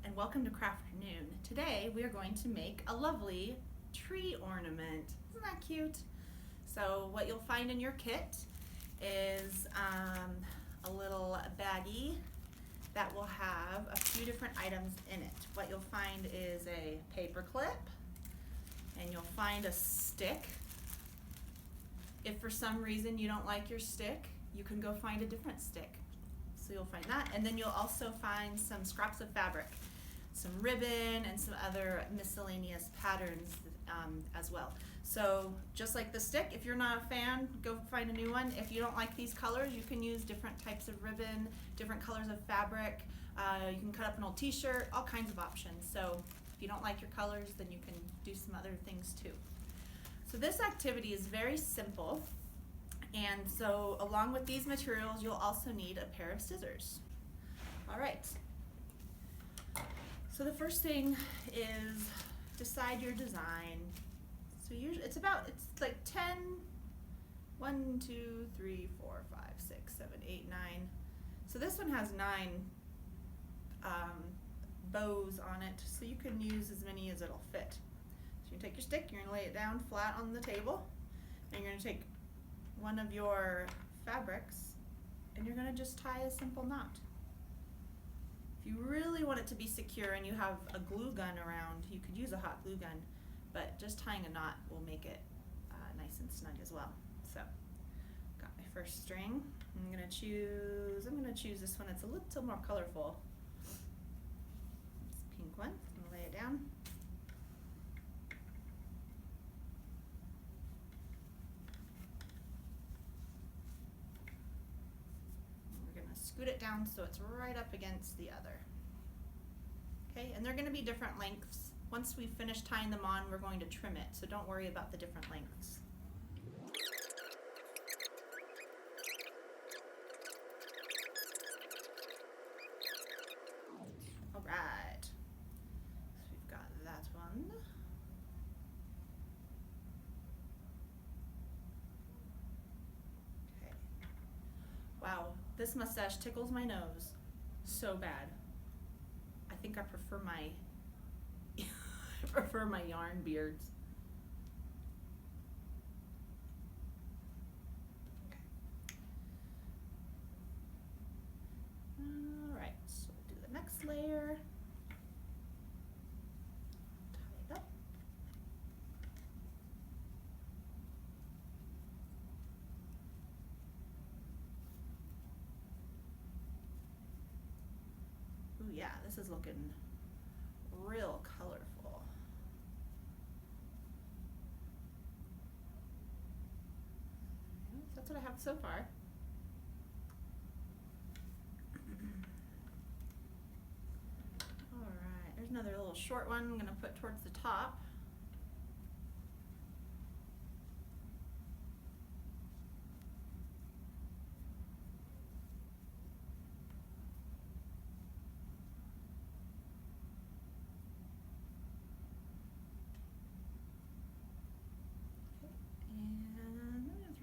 and welcome to Crafternoon. Today we are going to make a lovely tree ornament. Isn't that cute? So what you'll find in your kit is a little baggie that will have a few different items in it. What you'll find is a paper clip, and you'll find a stick. If for some reason you don't like your stick, you can go find a different stick. So you'll find that, and then you'll also find some scraps of fabric, some ribbon, and some other miscellaneous patterns as well. So just like the stick, if you're not a fan, go find a new one. If you don't like these colors, you can use different types of ribbon, different colors of fabric. You can cut up an old t-shirt, all kinds of options. So if you don't like your colors, then you can do some other things too. So this activity is very simple. And so along with these materials, you'll also need a pair of scissors. All right. So the first thing is decide your design. So usually it's like 10, 1, 2, 3, 4, 5, 6, 7, 8, 9. So this one has 9 bows on it, so you can use as many as it'll fit. So you take your stick, you're gonna lay it down flat on the table, and you're gonna take one of your fabrics and you're going to just tie a simple knot. If you really want it to be secure and you have a glue gun around, you could use a hot glue gun, but just tying a knot will make it nice and snug as well. So got my first string. I'm going to choose this one that's a little more colorful. This pink one. I'm going to lay it down. Scoot it down so it's right up against the other. Okay, and they're going to be different lengths. Once we finish tying them on, we're going to trim it, so don't worry about the different lengths. All right, so we've got that one. Wow, this mustache tickles my nose so bad. I think I prefer my my yarn beards. Okay. All right, so we'll do the next layer. Tie it up. Ooh, yeah, this is looking real colorful. That's what I have so far. All right, there's another little short one I'm going to put towards the top.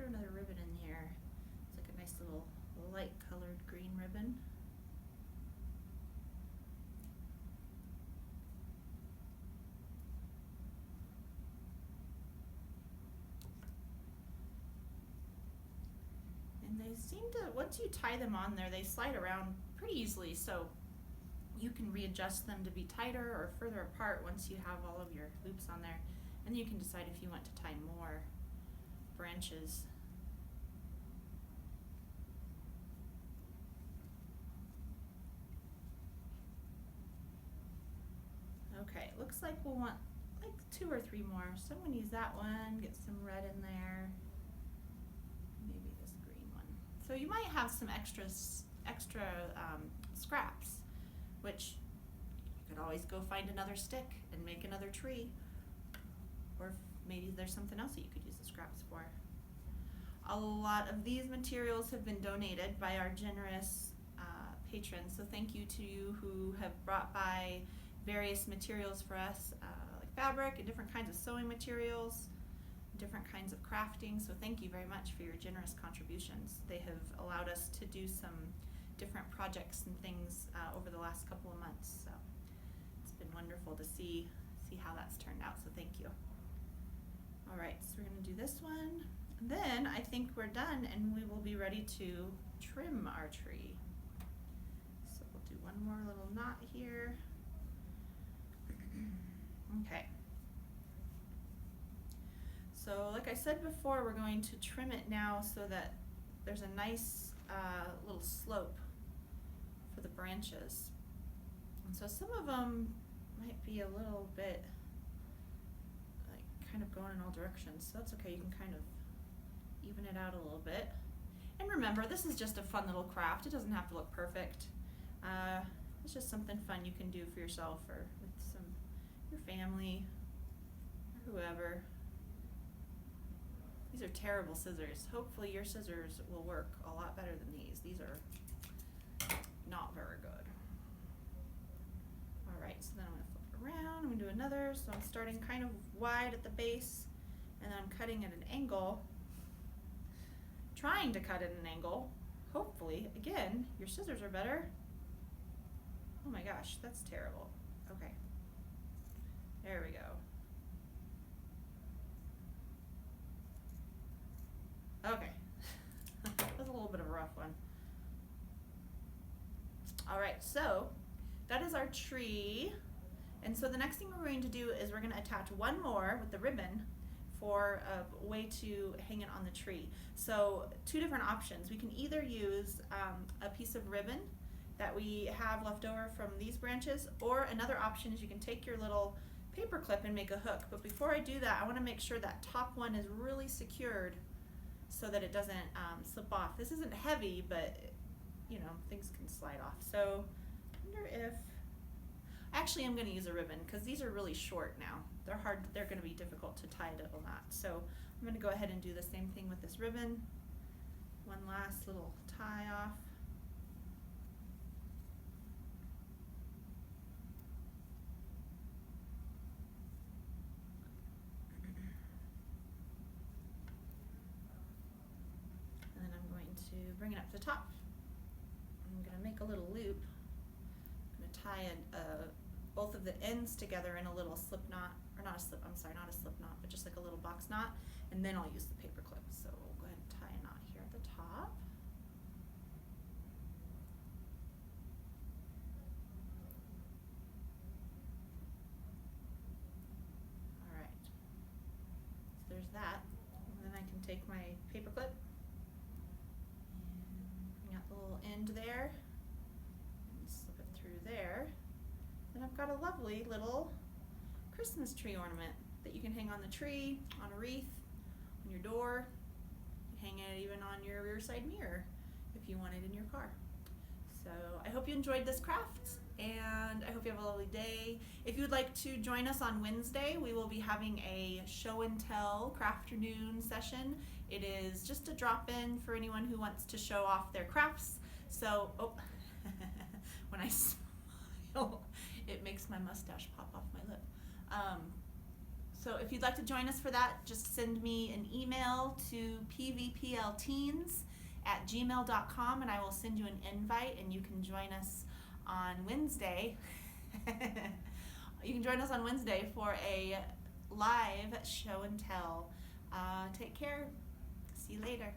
Another ribbon in here. It's like a nice little light colored green ribbon. And they seem to, once you tie them on there, they slide around pretty easily, so you can readjust them to be tighter or further apart once you have all of your loops on there. And then you can decide if you want to tie more branches. Okay, looks like we'll want like 2 or 3 more. So I'm going to use that one, get some red in there, maybe this green one. So you might have some extra scraps, which you could always go find another stick and make another tree. Or maybe there's something else that you could use the scraps for. A lot of these materials have been donated by our generous patrons, so thank you to you who have brought by various materials for us, like fabric and different kinds of sewing materials, different kinds of crafting. So thank you very much for your generous contributions. They have allowed us to do some different projects and things over the last couple of months. So wonderful to see how that's turned out, so thank you. All right, so we're gonna do this one. Then I think we're done and we will be ready to trim our tree. So we'll do one more little knot here. Okay. So like I said before, we're going to trim it now so that there's a nice little slope for the branches. And so some of them might be a little bit like kind of going in all directions, so that's okay. You can kind of even it out a little bit. And remember, this is just a fun little craft. It doesn't have to look perfect. It's just something fun you can do for yourself or with your family or whoever. These are terrible scissors. Hopefully your scissors will work a lot better than these. These are not very good. All right, so then I'm gonna flip it around. I'm gonna do another. So I'm starting kind of wide at the base and then I'm cutting at an angle. Trying to cut at an angle. Hopefully, again, your scissors are better. Oh my gosh, that's terrible. Okay, there we go. Okay, that was a little bit of a rough one. All right, so that is our tree. And so the next thing we're going to do is we're going to attach one more with the ribbon for a way to hang it on the tree. So two different options. We can either use a piece of ribbon that we have left over from these branches, or another option is you can take your little paper clip and make a hook. But before I do that, I want to make sure that top one is really secured so that it doesn't slip off. This isn't heavy, but you know, things can slide off. So I wonder if, actually I'm going to use a ribbon because these are really short now. They're hard, they're going to be difficult to tie to a knot. So I'm going to go ahead and do the same thing with this ribbon. One last little tie off. And then I'm going to bring it up to the top. I'm going to make a little loop. I'm going to tie both of the ends together in a little slip knot, or not a slip, I'm sorry, not a slip knot, but just like a little box knot, and then I'll use the paper clip. So we'll go ahead and tie a knot here at the top. All right, so there's that. And then I can take my paper clip and bring out the little end there and slip it through there. Then I've got a lovely little Christmas tree ornament that you can hang on the tree, on a wreath, on your door. You can hang it even on your rear side mirror if you want it in your car. So I hope you enjoyed this craft and I hope you have a lovely day. If you would like to join us on Wednesday, we will be having a show and tell Crafternoon session. It is just a drop-in for anyone who wants to show off their crafts. So, oh, when I smile, it makes my mustache pop off my lip. So if you'd like to join us for that, just send me an email to pvplteens@gmail.com and I will send you an invite and you can join us on Wednesday. You can join us on Wednesday for a live show and tell. Take care. See you later.